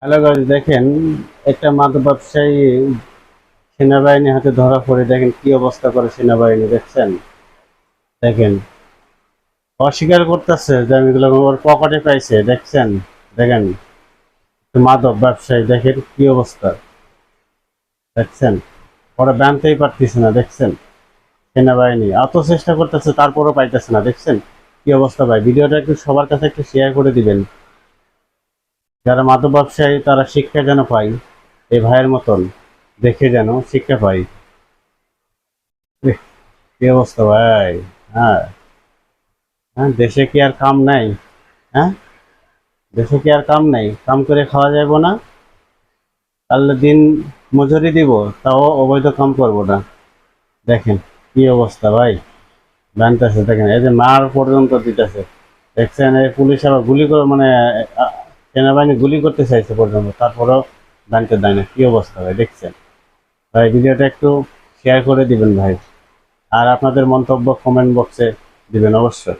Hello guys, দেখেন একটা মাদক ব্যবসায়ী সেনাবাহিনী হাতে ধরা পড়ে। দেখেন কি অবস্থা করে সেনাবাহিনী, দেখছেন? দেখেন, অস্বীকার করতেছে যে আমি এগুলো ওর পকেটে পাইছে। দেখছেন? দেখেন, মাদক ব্যবসায়ী, দেখেন কি অবস্থা। দেখছেন, ওরা জানতেই পারতেছে না। দেখছেন, সেনাবাহিনী এত চেষ্টা করতেছে তারপরও পাইতেছে না। দেখছেন কি অবস্থা? ভাই, ভিডিওটা একটু সবার কাছে একটু শেয়ার করে দিবেন। যারা মাদক ব্যবসায়ী তারা শিক্ষা যেন পায়, এই ভাইয়ের মতন দেখে যেন শিক্ষা পাই। কি অবস্থা ভাই! হ্যাঁ, হ্যাঁ, দেশে কি আর কাম নাই? হ্যাঁ, দেশে কি আর কাম নাই? কাম করে খাওয়া যাবে না? তাহলে দিন মজুরি দিব, তাও অবৈধ কাম করব না। দেখেন কি অবস্থা ভাই! জানতেছে, দেখেন এই যে মার পর্যন্ত দিতেছে। দেখছেন, এই পুলিশ আবার গুলি করে, মানে আহ, সেনাবাহিনী গুলি করতে চাইছে পর্যন্ত, তারপরেও জানতে দেয় না। কি অবস্থা ভাই! দেখছেন ভাই, ভিডিওটা একটু শেয়ার করে দিবেন ভাই, আর আপনাদের মন্তব্য কমেন্ট বক্সে দিবেন অবশ্যই।